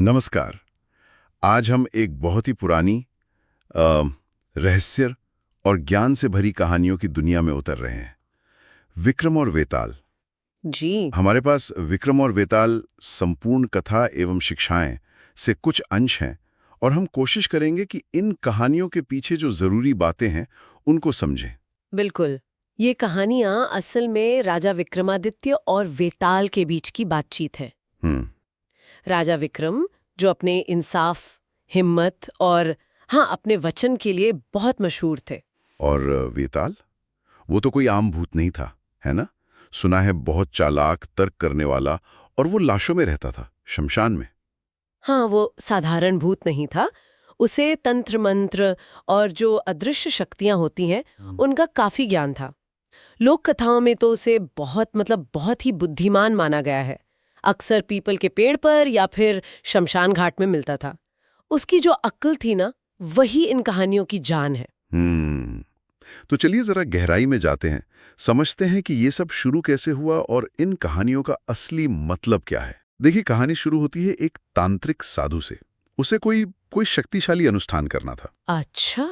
नमस्कार। आज हम एक बहुत ही पुरानी अ, रहस्य और ज्ञान से भरी कहानियों की दुनिया में उतर रहे हैं। विक्रम और वेताल। जी। हमारे पास विक्रम और वेताल संपूर्ण कथा एवं शिक्षाएं से कुछ अंश हैं और हम कोशिश करेंगे कि इन कहानियों के पीछे जो जरूरी बातें हैं उनको समझें। बिल्कुल। ये कहानियां असल में राजा विक्रमादित्य और वेताल के बीच की बातचीत है। हम्म। राजा विक्रम जो अपने इंसाफ, हिम्मत और अपने वचन के लिए बहुत मशहूर थे। और वेताल, वो तो कोई आम भूत नहीं था, है ना? सुना है बहुत चालाक, तर्क करने वाला, और वो लाशों में रहता था, शमशान में। वो साधारण भूत नहीं था। उसे तंत्र मंत्र और जो अदृश्य शक्तियां होती हैं, उनका काफी ज्ञान था। लोक कथाओं में तो उसे बहुत ही बुद्धिमान माना गया है। अक्सर पीपल के पेड़ पर या फिर शमशान घाट में मिलता था। उसकी जो अक्ल थी ना, वही इन कहानियों की जान है। हम्म। तो चलिए जरा गहराई में जाते हैं, समझते हैं कि ये सब शुरू कैसे हुआ और इन कहानियों का असली मतलब क्या है। देखिए, कहानी शुरू होती है एक तांत्रिक साधु से। उसे कोई कोई शक्तिशाली अनुष्ठान करना था अच्छा।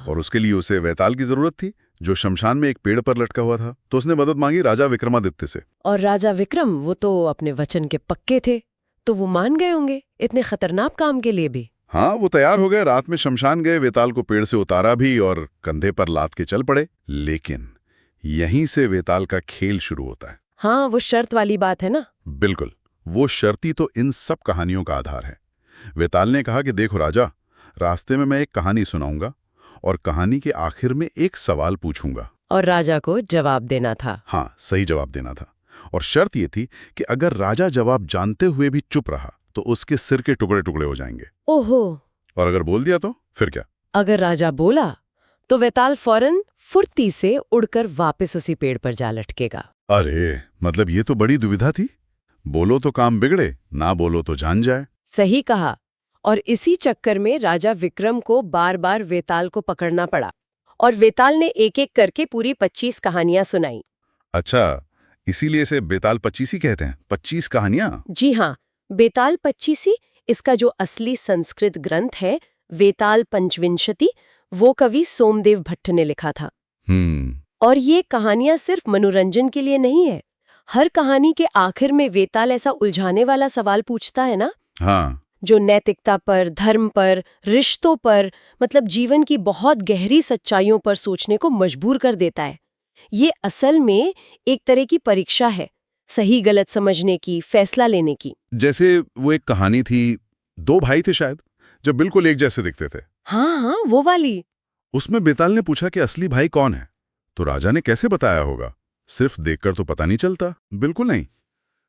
और उसके लिए उसे वैताल की जरूरत थी, जो शमशान में एक पेड़ पर लटका हुआ था। तो उसने मदद मांगी राजा विक्रमादित्य से। और राजा विक्रम वो तो अपने वचन के पक्के थे, तो वो मान गए होंगे इतने खतरनाक काम के लिए भी। हाँ, वो तैयार हो गए, रात में शमशान गए, वेताल को पेड़ से उतारा भी और कंधे पर लाद के चल पड़े। लेकिन यहीं से वेताल का खेल शुरू होता है। वो शर्त वाली बात है ना। बिल्कुल। वो शर्ती तो इन सब कहानियों का आधार है। वेताल ने कहा कि देखो राजा, रास्ते में मैं एक कहानी सुनाऊंगा और कहानी के आखिर में एक सवाल पूछूंगा। और राजा को जवाब देना था। हाँ, सही जवाब देना था। और शर्त ये थी कि अगर राजा जवाब जानते हुए भी चुप रहा तो उसके सिर के टुकड़े टुकड़े हो जाएंगे। ओहो। और अगर बोल दिया तो फिर क्या? अगर राजा बोला तो वेताल फौरन फुर्ती से उड़कर वापस उसी पेड़ पर जा लटकेगा। अरे, मतलब ये तो बड़ी दुविधा थी। बोलो तो काम बिगड़े, ना बोलो तो जान जाए। सही कहा। और इसी चक्कर में राजा विक्रम को बार बार वेताल को पकड़ना पड़ा। और वेताल ने एक एक करके पूरी 25 कहानियां सुनाई। अच्छा, इसीलिए इसे बेताल पच्चीसी कहते हैं, 25 कहानियां। जी हाँ, बेताल पच्चीसी इसका जो असली संस्कृत ग्रंथ है, वेताल पंचविंशति, वो कवि सोमदेव भट्ट ने लिखा था। हम्म। और ये कहानियां सिर्फ मनोरंजन के लिए नहीं है। हर कहानी के आखिर में वेताल ऐसा उलझाने वाला सवाल पूछता है ना, हाँ। जो नैतिकता पर, धर्म पर, रिश्तों पर, मतलब जीवन की बहुत गहरी सच्चाइयों पर सोचने को मजबूर कर देता है। ये असल में एक तरह की परीक्षा है, सही गलत समझने की, फैसला लेने की। जैसे वो एक कहानी थी, दो भाई थे शायद, जो बिल्कुल एक जैसे दिखते थे। हाँ, वो वाली। उसमें बेताल ने पूछा कि असली भाई कौन है, तो राजा ने कैसे बताया होगा? सिर्फ देखकर तो पता नहीं चलता। बिल्कुल नहीं।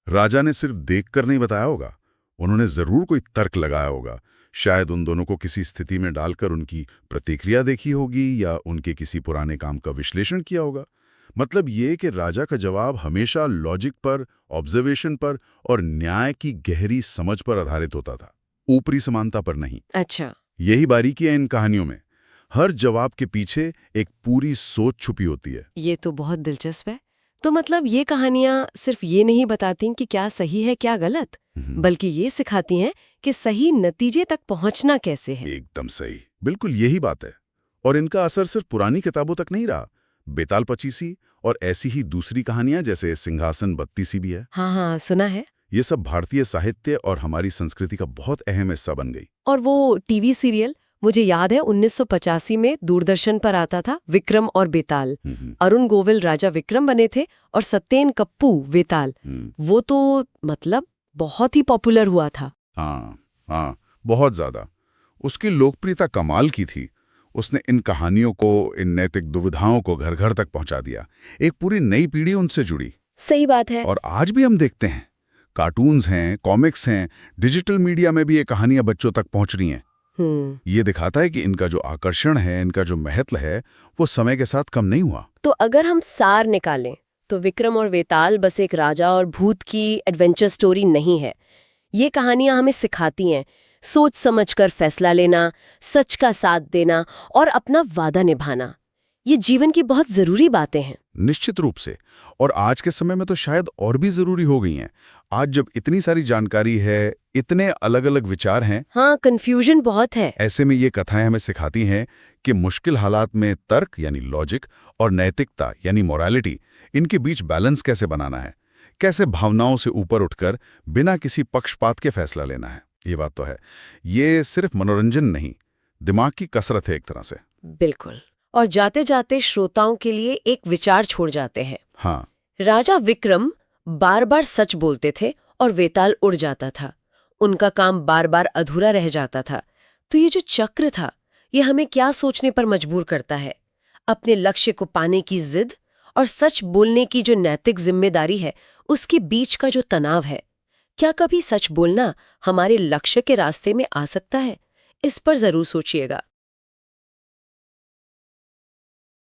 राजा ने सिर्फ देखकर नहीं बताया होगा, उन्होंने जरूर कोई तर्क लगाया होगा। शायद उन दोनों को किसी स्थिति में डालकर उनकी प्रतिक्रिया देखी होगी या उनके किसी पुराने काम का विश्लेषण किया होगा। मतलब ये कि राजा का जवाब हमेशा लॉजिक पर, ऑब्जर्वेशन पर और न्याय की गहरी समझ पर आधारित होता था, ऊपरी समानता पर नहीं। अच्छा। यही बारीकी है इन कहानियों में। हर जवाब के पीछे एक पूरी सोच छुपी होती है। ये तो बहुत दिलचस्प है। तो मतलब ये कहानियां सिर्फ ये नहीं बताती कि क्या सही है क्या गलत, बल्कि ये सिखाती हैं कि सही नतीजे तक पहुंचना कैसे है। एकदम सही, बिल्कुल यही बात है। और इनका असर सिर्फ पुरानी किताबों तक नहीं रहा। बेताल पचीसी और ऐसी ही दूसरी कहानियां जैसे सिंहासन बत्तीसी भी है। हाँ, सुना है। ये सब भारतीय साहित्य और हमारी संस्कृति का बहुत अहम हिस्सा बन गई। और वो टीवी सीरियल, मुझे याद है 1985 में दूरदर्शन पर आता था, विक्रम और बेताल। अरुण गोविल राजा विक्रम बने थे और सत्येन कप्पू वेताल। वो तो मतलब बहुत ही पॉपुलर हुआ था। हाँ हाँ, बहुत ज्यादा। उसकी लोकप्रियता कमाल की थी। उसने इन कहानियों को, इन नैतिक दुविधाओं को घर घर तक पहुंचा दिया। एक पूरी नई पीढ़ी उनसे जुड़ी। सही बात है। और आज भी हम देखते हैं, कार्टून्स हैं, कॉमिक्स हैं, डिजिटल मीडिया में भी ये कहानियां बच्चों तक पहुंच रही हैं। ये दिखाता है कि इनका जो आकर्षण है, इनका जो महत्व है, वो समय के साथ कम नहीं हुआ। तो अगर हम सार निकालें तो विक्रम और वेताल बस एक राजा और भूत की एडवेंचर स्टोरी नहीं है। ये कहानियां हमें सिखाती हैं सोच समझकर फैसला लेना, सच का साथ देना और अपना वादा निभाना। ये जीवन की बहुत जरूरी बातें हैं। निश्चित रूप से। और आज के समय में तो शायद और भी जरूरी हो गई हैं। आज जब इतनी सारी जानकारी है, इतने अलग अलग विचार हैं, हाँ, कंफ्यूजन बहुत है। ऐसे में ये कथाएं हमें सिखाती हैं कि मुश्किल हालात में तर्क यानी लॉजिक और नैतिकता यानी मोरालिटी, इनके बीच बैलेंस कैसे बनाना है, कैसे भावनाओं से ऊपर उठकर बिना किसी पक्षपात के फैसला लेना है। ये बात तो है। ये सिर्फ मनोरंजन नहीं, दिमाग की कसरत है एक तरह से। बिल्कुल। और जाते जाते श्रोताओं के लिए एक विचार छोड़ जाते हैं। हाँ, राजा विक्रम बार बार सच बोलते थे और वेताल उड़ जाता था। उनका काम बार बार अधूरा रह जाता था। तो ये जो चक्र था, ये हमें क्या सोचने पर मजबूर करता है? अपने लक्ष्य को पाने की जिद और सच बोलने की जो नैतिक जिम्मेदारी है, उसके बीच का जो तनाव है। क्या कभी सच बोलना हमारे लक्ष्य के रास्ते में आ सकता है? इस पर जरूर सोचिएगा।